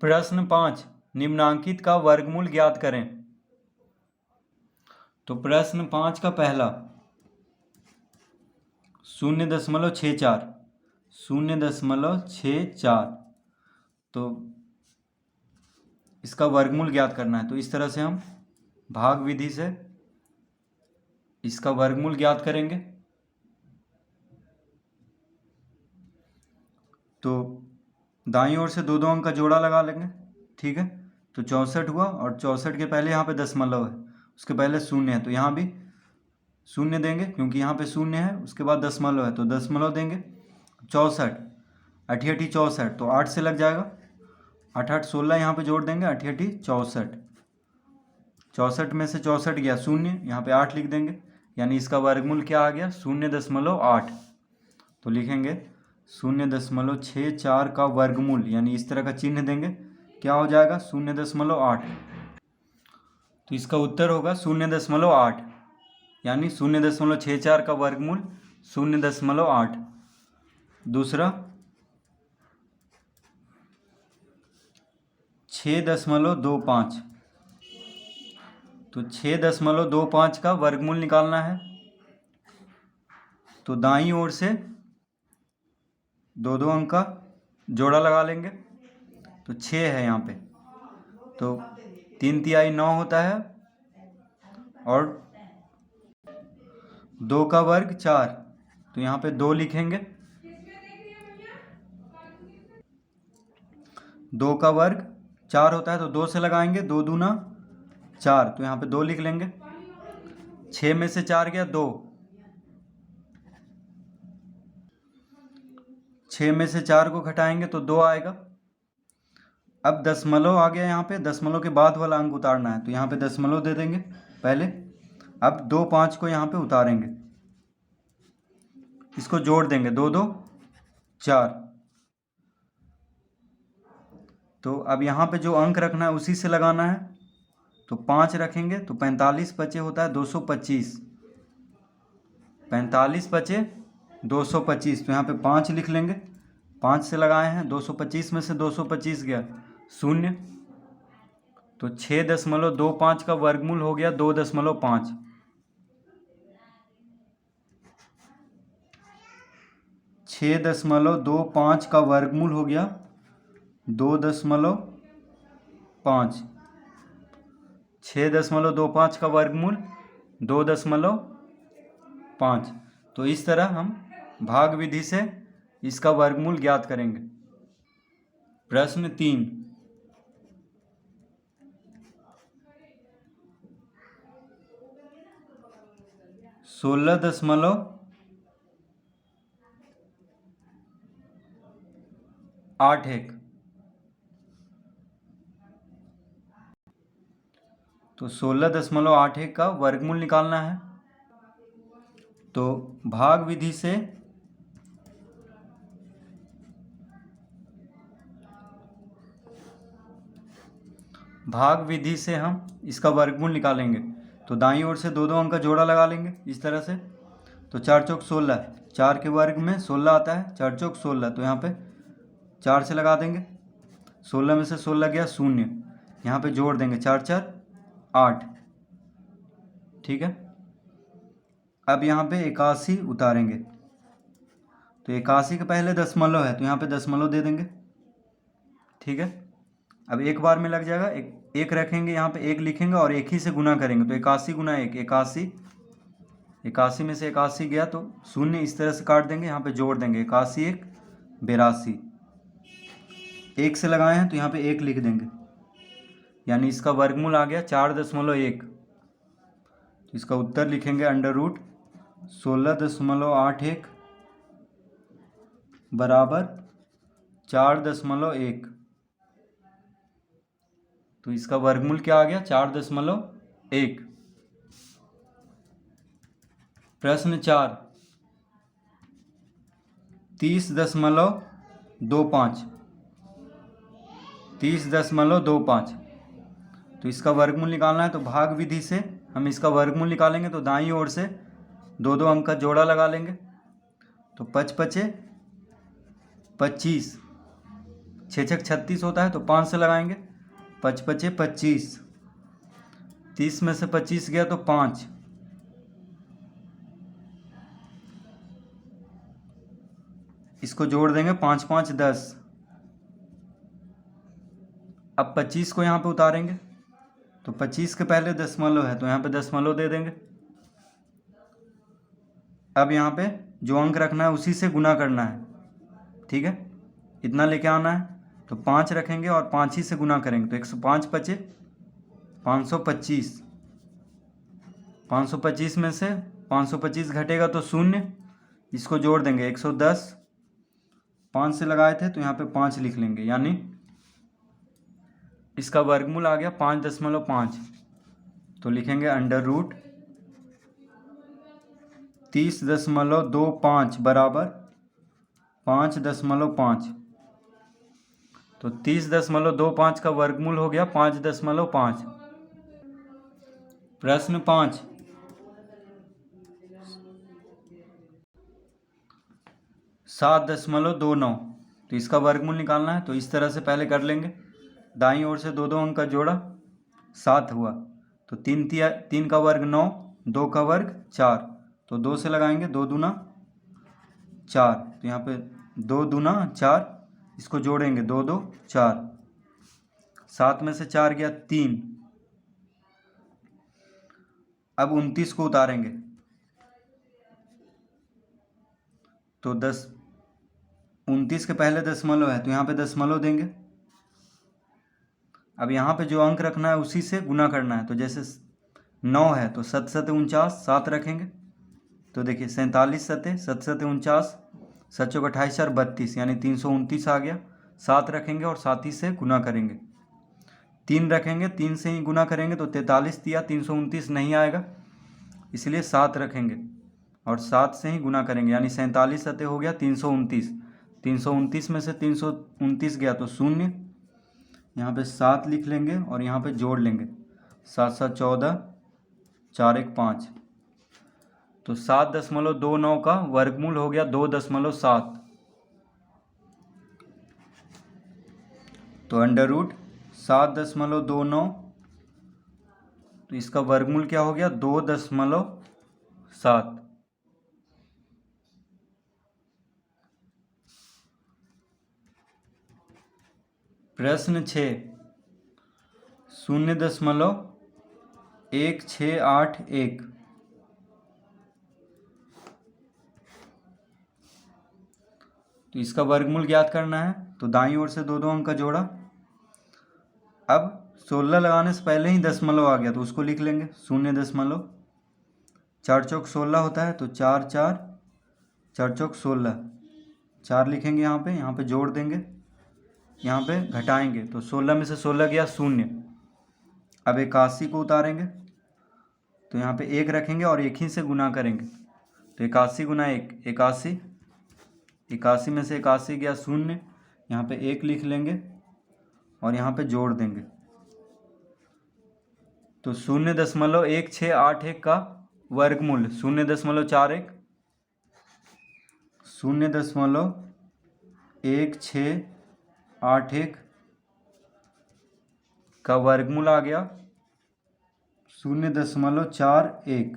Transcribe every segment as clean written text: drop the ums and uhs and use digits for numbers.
प्रश्न 5, निम्नांकित का वर्गमूल ज्ञात करें। तो प्रश्न 5 का पहला 0.64 0.64, तो इसका वर्गमूल ज्ञात करना है। तो इस तरह से हम भाग विधि से इसका वर्गमूल ज्ञात करेंगे। तो दाईं ओर से दो दो अंक का जोड़ा लगा लेंगे, ठीक है। तो 64 हुआ, और 64 के पहले यहाँ पे दशमलव है, उसके पहले शून्य है, तो यहाँ भी शून्य देंगे क्योंकि यहाँ पे शून्य है, उसके बाद दशमलव है तो दशमलव देंगे। 64 अठी 64, तो 8 से लग जाएगा, 8 8 16 यहाँ पे जोड़ देंगे, अठी 64। 64 में से 64 गया शून्य, यहाँ पे 8 लिख देंगे, यानी इसका वर्गमूल क्या आ गया 0.8। तो लिखेंगे 0.64 का वर्गमूल, यानी इस तरह का चिन्ह देंगे, क्या हो जाएगा 0.8। तो इसका उत्तर होगा 0.8, यानी 0.64 का वर्गमूल 0.8। दूसरा 6.25, तो 6.25 का वर्गमूल निकालना है। तो दाईं ओर से दो दो अंक का जोड़ा लगा लेंगे। तो 6 है यहाँ पे, तो 3 तिहाई 9 होता है, और 2 का वर्ग 4, तो यहाँ पे 2 लिखेंगे। 2 का वर्ग 4 होता है, तो 2 से लगाएंगे, 2 दूना 4, तो यहाँ पे 2 लिख लेंगे। 6 में से 4 गया 2, 6 में से 4 को घटाएंगे तो 2 आएगा। अब दशमलव आ गया, यहाँ पे दशमलव के बाद वाला अंक उतारना है, तो यहाँ पे दशमलव दे देंगे पहले। अब 2 5 को यहाँ पे उतारेंगे, इसको जोड़ देंगे, 2 2 4। तो अब यहाँ पे जो अंक रखना है उसी से लगाना है। तो 5 रखेंगे तो 45 बचे होता है 225, 45 बचे 225, तो यहाँ पे 5 लिख लेंगे। 5 से लगाए हैं, 225 में से 225 गया शून्य, तो 6.25 का वर्गमूल हो गया 2.5। 6.25 का वर्गमूल हो गया 2.5। 6.25 का वर्गमूल 2.5। तो इस तरह हम भाग विधि से इसका वर्गमूल ज्ञात करेंगे। प्रश्न 3, 16.81, तो 16.81 का वर्गमूल निकालना है। तो भाग विधि से हम इसका वर्गमूल निकालेंगे। तो दाईं ओर से दो दो अंक का जोड़ा लगा लेंगे इस तरह से। तो 4 चौक 16, 4 के वर्ग में 16 आता है, 4 चौक 16, तो यहाँ पे 4 से लगा देंगे, 16 में से 16 गया शून्य, यहाँ पे जोड़ देंगे, 4 4 8, ठीक है। अब यहाँ पे 81 उतारेंगे, तो 81 के पहले दशमलव है, तो यहाँ पे दशमलव दे देंगे, ठीक है। अब एक बार में लग जाएगा, एक रखेंगे, यहाँ पे 1 लिखेंगे और 1 ही से गुना करेंगे, तो 81 गुना 1 81, 81 में से 81 गया तो शून्य, इस तरह से काट देंगे, यहाँ पे जोड़ देंगे, 81 1 82, 1 से लगाए हैं तो यहाँ पे 1 लिख देंगे, यानी इसका वर्गमूल आ गया 4.1। तो इसका उत्तर लिखेंगे √16.81 बराबर 4.1। तो इसका वर्गमूल क्या आ गया 4.1। प्रश्न 4, 30.25, 30.25, तो इसका वर्गमूल निकालना है। तो भाग विधि से हम इसका वर्गमूल निकालेंगे। तो दाईं ओर से दो दो अंक का जोड़ा लगा लेंगे। तो 5 5 25, छः छः 36 होता है, तो 5 से लगाएंगे, 5 पचे 25, 30 में से 25 गया तो 5, इसको जोड़ देंगे, 5 5 10। अब 25 को यहाँ पे उतारेंगे, तो 25 के पहले दशमलव है, तो यहाँ पे दशमलव दे देंगे। अब यहाँ पे जो अंक रखना है उसी से गुना करना है, ठीक है, इतना लेके आना है, तो 5 रखेंगे और 5 ही से गुना करेंगे, तो 105 पचे 525, 525 में से 525 घटेगा तो 0, इसको जोड़ देंगे 110, 5 से लगाए थे तो यहाँ पे 5 लिख लेंगे, यानी इसका वर्गमूल आ गया 5.5, तो लिखेंगे अंडर रूट 30.25 बराबर 5.5, तो 30.25 का वर्गमूल हो गया 5.5। प्रश्न 5, 7.29, तो इसका वर्गमूल निकालना है, तो इस तरह से पहले कर लेंगे, दाईं ओर से 2 अंक का जोड़ा 7 हुआ, तो 3 का वर्ग 9, 2 का वर्ग 4, तो 2 से लगाएंगे, 2 दूना 4, तो यहाँ पे 2 दूना 4, इसको जोड़ेंगे, 2 2 4, 7 में से 4 गया 3, अब 29 को उतारेंगे, तो 29 के पहले दशमलव है, तो यहाँ पे दशमलव देंगे। अब यहाँ पे जो अंक रखना है उसी से गुना करना है, तो जैसे 9 है तो 7 7 49, 7 रखेंगे, तो देखिए 47 7 7 7 49, 7 चौक 28 4 32, यानी 329 आ गया। 7 रखेंगे और 7 ही से गुना करेंगे, 3 रखेंगे, 3 से ही गुना करेंगे तो 43 दिया, 329 नहीं आएगा, इसलिए 7 रखेंगे और 7 से ही गुना करेंगे, यानी 47 7 हो गया 329, 329 में से 329 गया तो 0, यहाँ पे 7 लिख लेंगे और यहाँ पे जोड़ लेंगे, 7 7 14, 4 1 5, तो 7.29 का वर्गमूल हो गया 2.7, तो अंडर रूट 7.29, तो इसका वर्गमूल क्या हो गया 2.7। प्रश्न 6, 0.1681, तो इसका वर्गमूल ज्ञात करना है, तो दाईं ओर से 2 अंक का जोड़ा, अब 16 लगाने से पहले ही दशमलव आ गया तो उसको लिख लेंगे, 0.4 चौक 16 होता है, तो 4 4 4 चौक 16, 4 लिखेंगे, यहाँ पे जोड़ देंगे, यहाँ पे घटाएंगे, तो 16 में से 16 गया 0, अब 81 को उतारेंगे, तो यहाँ पे 1 रखेंगे और 1 ही से गुना करेंगे, तो 81 गुना 1 81, 81 में से 81 गया 0, यहाँ पे 1 लिख लेंगे और यहाँ पे जोड़ देंगे, तो 0.1681 का वर्गमूल 0.41, 0.1681 का वर्गमूल आ गया 0.41।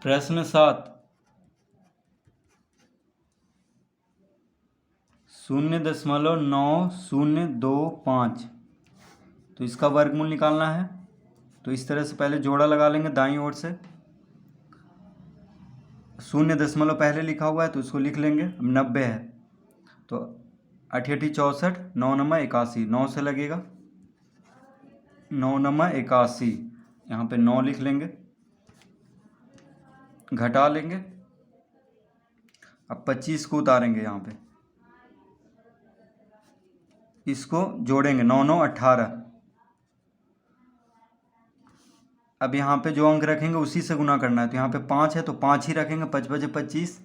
प्रश्न 7, 0.9025, तो इसका वर्गमूल निकालना है, तो इस तरह से पहले जोड़ा लगा लेंगे दाईं ओर से, 0 दशमलव पहले लिखा हुआ है तो इसको लिख लेंगे, अब 90 है तो 8 8 64, 9 9 81, 9 से लगेगा, 9 9 81, यहाँ पे 9 लिख लेंगे, घटा लेंगे, अब 25 को उतारेंगे, यहाँ पे इसको जोड़ेंगे, 9 9 18, अब यहाँ पे जो अंक रखेंगे उसी से गुना करना है, तो यहाँ पे 5 है तो 5 ही रखेंगे, 5 5 25,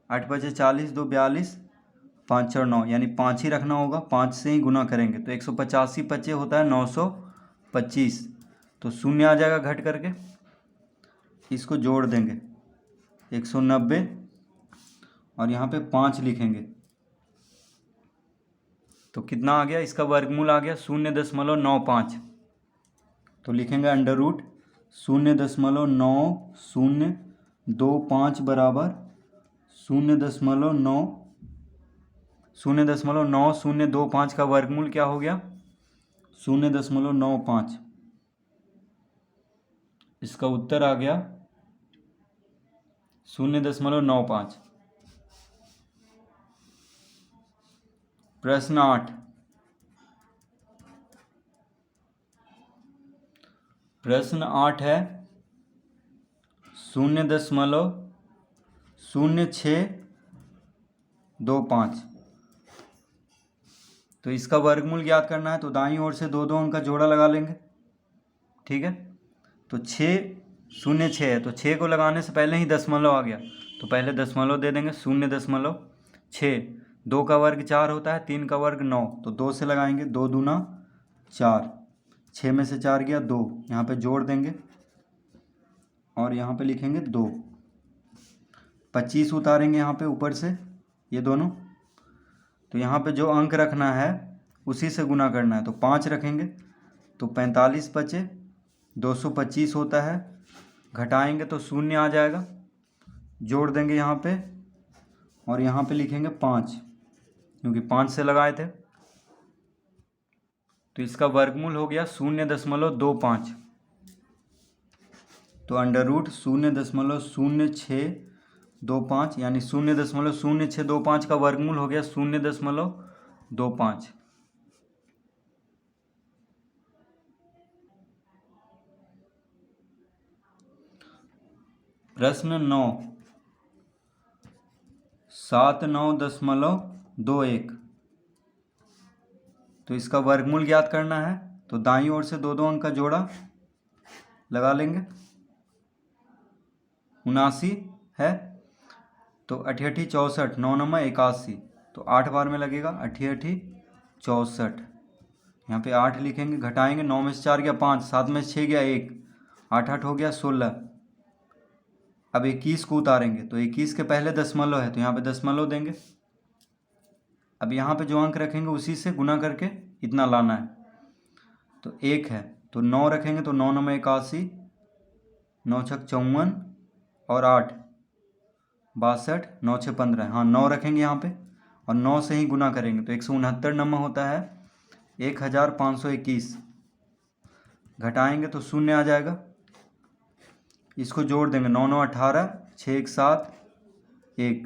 8 5 40, 2 42, 5 और 9 यानी 5 ही रखना होगा, 5 से ही गुना करेंगे तो 185 पच्चे होता है 925। तो शून्य आ जाएगा घट करके, इसको जोड़ देंगे 190 और यहाँ पे 5 लिखेंगे तो कितना आ गया, इसका वर्गमूल आ गया 0.95। तो लिखेंगे अंडर रूट 0.9025 बराबर 0.9025 का वर्गमूल क्या हो गया 0.95। इसका उत्तर आ गया 0.95। प्रश्न 8। प्रश्न 8 है 0.0625। तो इसका वर्गमूल ज्ञात करना है तो दाईं ओर से दो अंक का जोड़ा लगा लेंगे। ठीक है, तो 606 है तो 6 को लगाने से पहले ही दशमलव आ गया तो पहले दशमलव दे देंगे 0.6। 2 का वर्ग 4 होता है, 3 का वर्ग 9 तो 2 से लगाएंगे, 2 दूना 4, 6 में से 4 गया 2, यहाँ पे जोड़ देंगे और यहाँ पे लिखेंगे 2। 25 उतारेंगे यहाँ पे ऊपर से ये दोनों, तो यहाँ पे जो अंक रखना है उसी से गुना करना है तो 5 रखेंगे तो 45 बचे, 225 होता है, घटाएंगे तो 0 आ जाएगा, जोड़ देंगे यहाँ पे और यहाँ पे लिखेंगे 5 क्योंकि 5 से लगाए थे। तो इसका वर्गमूल हो गया 0.25। तो अंडर रूट 0.0625 यानी 0.0625 का वर्गमूल हो गया 0.25। प्रश्न 9 79.21। तो इसका वर्गमूल ज्ञात करना है तो दाईं ओर से दो अंक का जोड़ा लगा लेंगे। 79 है तो 88 64, 9 9 81 तो 8 बार में लगेगा 88 64। यहाँ पे 8 लिखेंगे, घटाएंगे, 9 में से 4 गया 5, 7 में से 6 गया 1, 8 8 हो गया 16। अब 21 को उतारेंगे तो 21 के पहले दशमलव है तो यहाँ पे दशमलव देंगे। अब यहाँ पे जो अंक रखेंगे उसी से गुना करके इतना लाना है तो 1 है तो 9 रखेंगे तो 9 9 81, 9 6 54 और 8 62, 9 6 15। हाँ 9 रखेंगे यहाँ पे और 9 से ही गुना करेंगे तो 169 नंबर होता है 1521। घटाएंगे तो 0 आ जाएगा, इसको जोड़ देंगे 9 9 18, 6 1 7 1।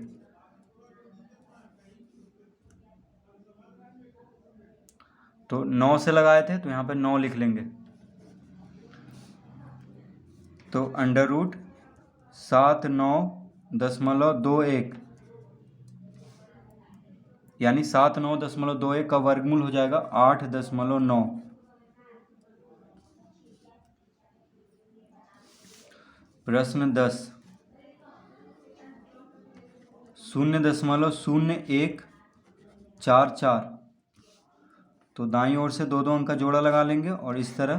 तो 9 से लगाए थे तो यहाँ पे 9 लिख लेंगे। तो अंडर रूट 79.21 यानी 79.21 का वर्गमूल हो जाएगा 8.9। प्रश्न 10 0.0144। तो दाईं ओर से दो अंक का जोड़ा लगा लेंगे और इस तरह,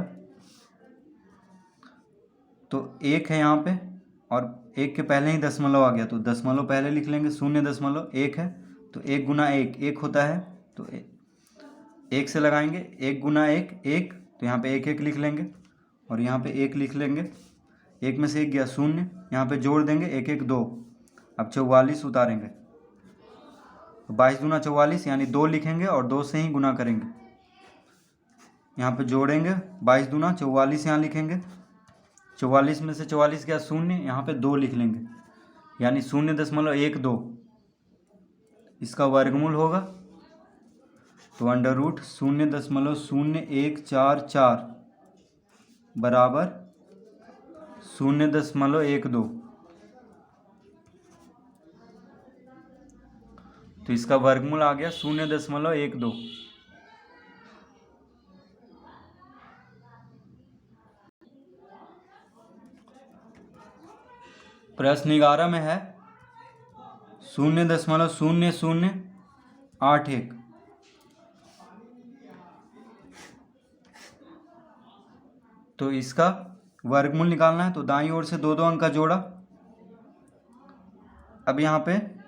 तो 1 है यहाँ पे और 1 के पहले ही दशमलव आ गया तो दशमलव पहले लिख लेंगे। 0.1 है तो 1 गुना 1 1 होता है तो 1 से लगाएंगे, 1 गुना 1 1 तो यहाँ पे 1 1 लिख लेंगे और यहाँ पे 1 लिख लेंगे। 1 में से 1 गया 0, यहाँ पे जोड़ देंगे 1 1 2। अब 44 उतारेंगे तो 22 दूना 44 यानी 2 लिखेंगे और 2 से ही गुना करेंगे। यहाँ पे जोड़ेंगे 22 दूना 44, यहाँ लिखेंगे 44 में से 44 गया 0, यहाँ पे 2 लिख लेंगे यानी 0.12 इसका वर्गमूल होगा। तो अंडर रूट 0.0144 बराबर 0.12। तो इसका वर्गमूल आ गया 0.12। प्रश्न 11 में है 0.00 81। तो इसका वर्गमूल निकालना है, तो दाईं ओर से दो दो अंक का जोड़ा। अब यहाँ पे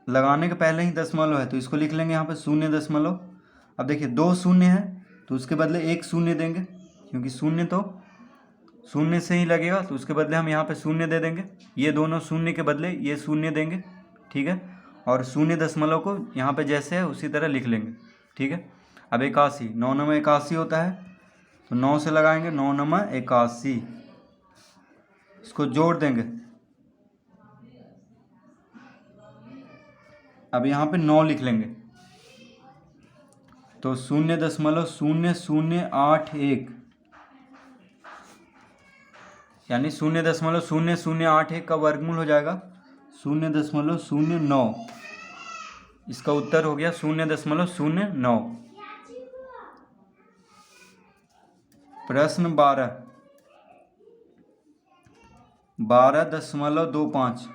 लगाने के पहले ही दशमलव है तो इसको लिख लेंगे यहाँ पे 0.। अब देखिए 2 शून्य है तो उसके बदले 1 शून्य देंगे, क्योंकि शून्य तो शून्य से ही लगेगा, तो उसके बदले हम यहाँ पे शून्य दे देंगे। ये दोनों शून्य के बदले ये शून्य देंगे, ठीक है। और 0.0 को यहाँ पे जैसे है उसी तरह लिख लेंगे, ठीक है। अब 81, 9 9 81 होता है, तो 9 से लगाएंगे, 9 9 81, इसको जोड़ देंगे। अब यहाँ पे 9 लिख लेंगे, तो 0.0081 यानी 0.0081 का वर्गमूल हो जाएगा 0.09। इसका उत्तर हो गया 0.09। प्रश्न 12, 12.25।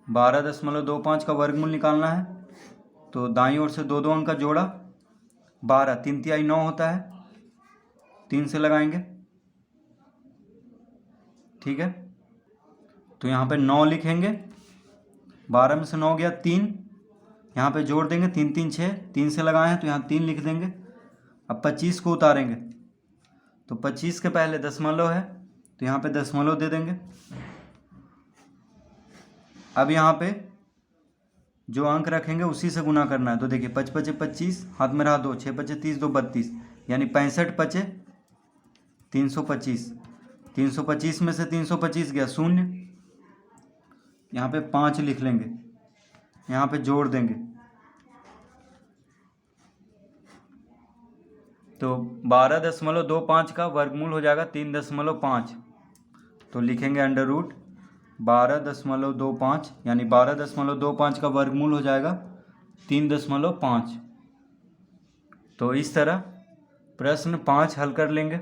12.25 का वर्गमूल निकालना है, तो दाईं ओर से दो दो अंक का जोड़ा। 12 3 तिहाई 9 होता है, 3 से लगाएंगे, ठीक है। तो यहाँ पे 9 लिखेंगे, 12 में से 9 गया 3, यहाँ पे जोड़ देंगे, 3 3 6, 3 से लगाए हैं तो यहाँ 3 लिख देंगे। अब 25 को उतारेंगे, तो 25 के पहले दशमलव है तो यहाँ पे दशमलव दे देंगे। अब यहाँ पे जो अंक रखेंगे उसी से गुना करना है, तो देखिए 5 5 25, हाथ में रहा 2, 6 5 30, 2 32, यानी 65 5 325। 325 में से 325 गया 0, यहाँ पे 5 लिख लेंगे, यहाँ पे जोड़ देंगे, तो 12.25 का वर्गमूल हो जाएगा 3.5। तो लिखेंगे अंडर रूट 12.25, यानी 12.25 का वर्गमूल हो जाएगा 3.5। तो इस तरह प्रश्न 5 हल कर लेंगे।